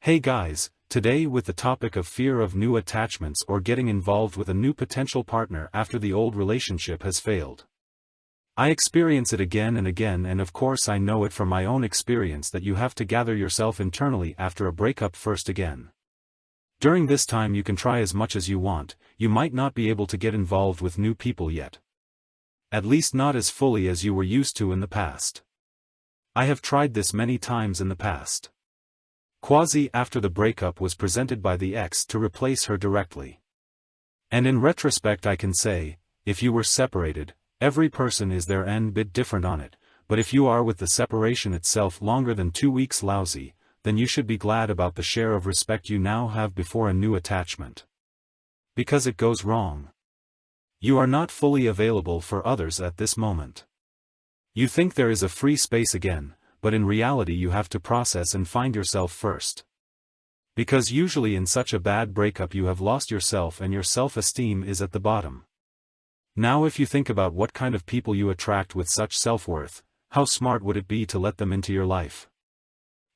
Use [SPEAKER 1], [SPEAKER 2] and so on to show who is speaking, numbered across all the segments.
[SPEAKER 1] Hey guys, today with the topic of fear of new attachments or getting involved with a new potential partner after the old relationship has failed. I experience it again and again, and of course I know it from my own experience that you have to gather yourself internally after a breakup first again. During this time you can try as much as you want, you might not be able to get involved with new people yet. At least not as fully as you were used to in the past. I have tried this many times in the past. Quasi after the breakup was presented by the ex to replace her directly. And in retrospect I can say, if you were separated, every person is their own bit different on it, but if you are with the separation itself longer than 2 weeks lousy, then you should be glad about the share of respect you now have before a new attachment. Because it goes wrong. You are not fully available for others at this moment. You think there is a free space again, but in reality you have to process and find yourself first. Because usually in such a bad breakup you have lost yourself and your self-esteem is at the bottom. Now if you think about what kind of people you attract with such self-worth, how smart would it be to let them into your life?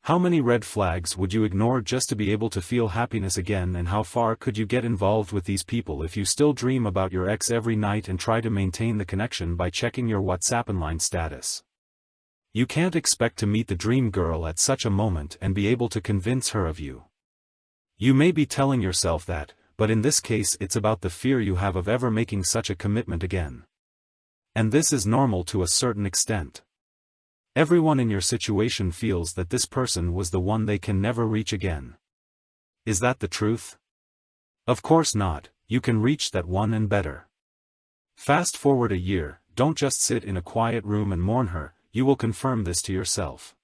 [SPEAKER 1] How many red flags would you ignore just to be able to feel happiness again, and how far could you get involved with these people if you still dream about your ex every night and try to maintain the connection by checking your WhatsApp online status? You can't expect to meet the dream girl at such a moment and be able to convince her of you. You may be telling yourself that, but in this case it's about the fear you have of ever making such a commitment again. And this is normal to a certain extent. Everyone in your situation feels that this person was the one they can never reach again. Is that the truth? Of course not, you can reach that one and better. Fast forward a year, don't just sit in a quiet room and mourn her, you will confirm this to yourself.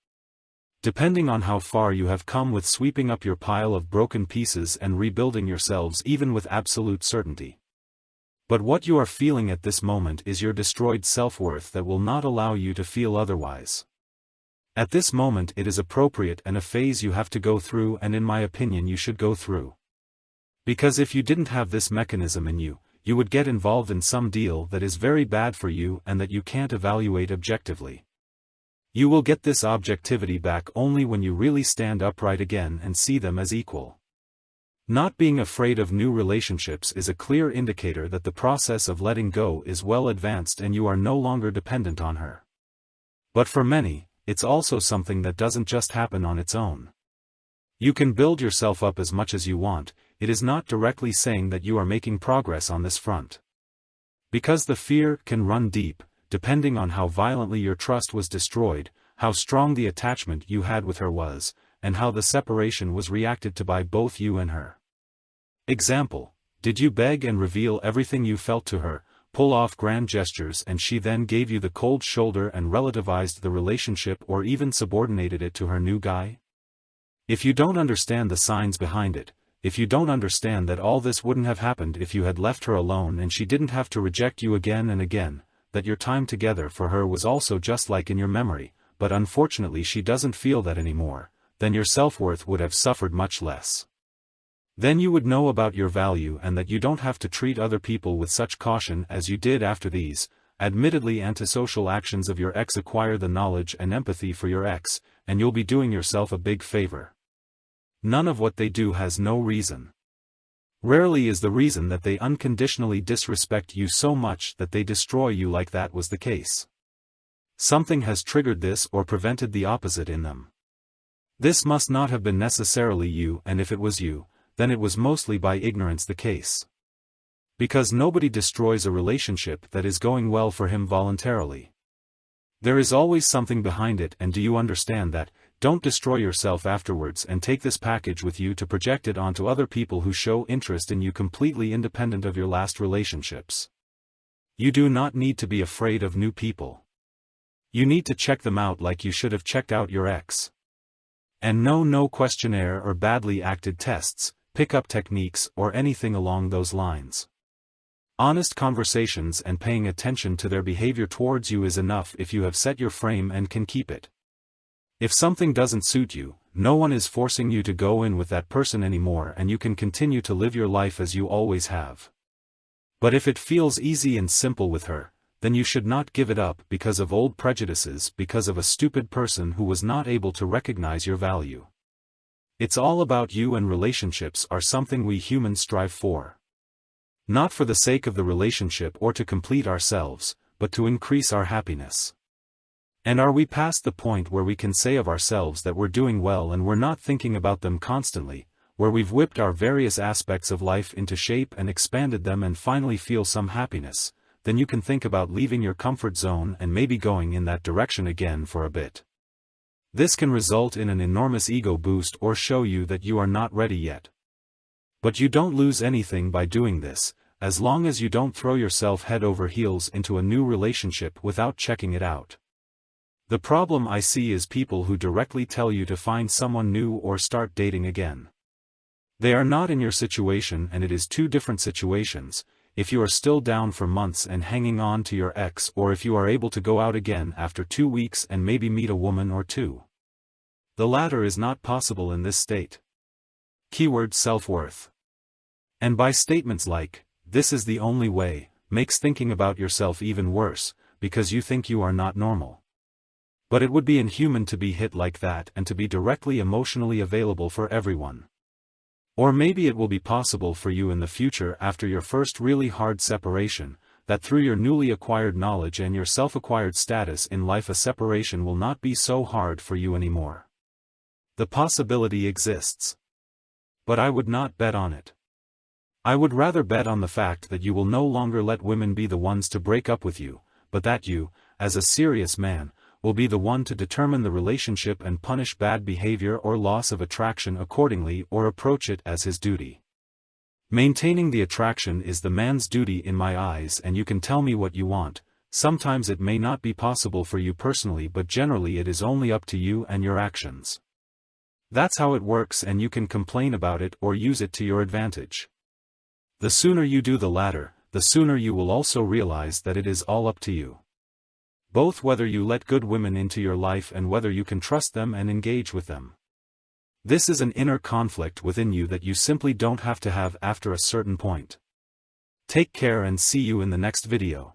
[SPEAKER 1] Depending on how far you have come with sweeping up your pile of broken pieces and rebuilding yourselves even with absolute certainty. But what you are feeling at this moment is your destroyed self-worth that will not allow you to feel otherwise. At this moment it is appropriate and a phase you have to go through, and in my opinion you should go through. Because if you didn't have this mechanism in you, you would get involved in some deal that is very bad for you and that you can't evaluate objectively. You will get this objectivity back only when you really stand upright again and see them as equal. Not being afraid of new relationships is a clear indicator that the process of letting go is well advanced and you are no longer dependent on her. But for many, it's also something that doesn't just happen on its own. You can build yourself up as much as you want, it is not directly saying that you are making progress on this front. Because the fear can run deep, depending on how violently your trust was destroyed, how strong the attachment you had with her was, and how the separation was reacted to by both you and her. Example: did you beg and reveal everything you felt to her, pull off grand gestures, and she then gave you the cold shoulder and relativized the relationship or even subordinated it to her new guy? If you don't understand the signs behind it, if you don't understand that all this wouldn't have happened if you had left her alone and she didn't have to reject you again and again, that your time together for her was also just like in your memory, but unfortunately she doesn't feel that anymore, then your self-worth would have suffered much less. Then you would know about your value and that you don't have to treat other people with such caution as you did after these, admittedly antisocial actions of your ex. Acquire the knowledge and empathy for your ex, and you'll be doing yourself a big favor. None of what they do has no reason. Rarely is the reason that they unconditionally disrespect you so much that they destroy you like that was the case. Something has triggered this or prevented the opposite in them. This must not have been necessarily you, and if it was you, then it was mostly by ignorance the case. Because nobody destroys a relationship that is going well for him voluntarily. There is always something behind it, and do you understand that? Don't destroy yourself afterwards and take this package with you to project it onto other people who show interest in you completely independent of your last relationships. You do not need to be afraid of new people. You need to check them out like you should have checked out your ex. And no questionnaire or badly acted tests, pickup techniques or anything along those lines. Honest conversations and paying attention to their behavior towards you is enough if you have set your frame and can keep it. If something doesn't suit you, no one is forcing you to go in with that person anymore, and you can continue to live your life as you always have. But if it feels easy and simple with her, then you should not give it up because of old prejudices, because of a stupid person who was not able to recognize your value. It's all about you, and relationships are something we humans strive for. Not for the sake of the relationship or to complete ourselves, but to increase our happiness. And are we past the point where we can say of ourselves that we're doing well and we're not thinking about them constantly, where we've whipped our various aspects of life into shape and expanded them and finally feel some happiness, then you can think about leaving your comfort zone and maybe going in that direction again for a bit. This can result in an enormous ego boost or show you that you are not ready yet. But you don't lose anything by doing this, as long as you don't throw yourself head over heels into a new relationship without checking it out. The problem I see is people who directly tell you to find someone new or start dating again. They are not in your situation, and it is two different situations, if you are still down for months and hanging on to your ex, or if you are able to go out again after 2 weeks and maybe meet a woman or two. The latter is not possible in this state. Keyword self-worth. And by statements like, "This is the only way," makes thinking about yourself even worse, because you think you are not normal. But it would be inhuman to be hit like that and to be directly emotionally available for everyone. Or maybe it will be possible for you in the future after your first really hard separation, that through your newly acquired knowledge and your self-acquired status in life a separation will not be so hard for you anymore. The possibility exists. But I would not bet on it. I would rather bet on the fact that you will no longer let women be the ones to break up with you, but that you, as a serious man, will be the one to determine the relationship and punish bad behavior or loss of attraction accordingly, or approach it as his duty. Maintaining the attraction is the man's duty in my eyes, and you can tell me what you want. Sometimes it may not be possible for you personally, but generally it is only up to you and your actions. That's how it works, and you can complain about it or use it to your advantage. The sooner you do the latter, the sooner you will also realize that it is all up to you. Both whether you let good women into your life and whether you can trust them and engage with them. This is an inner conflict within you that you simply don't have to have after a certain point. Take care and see you in the next video.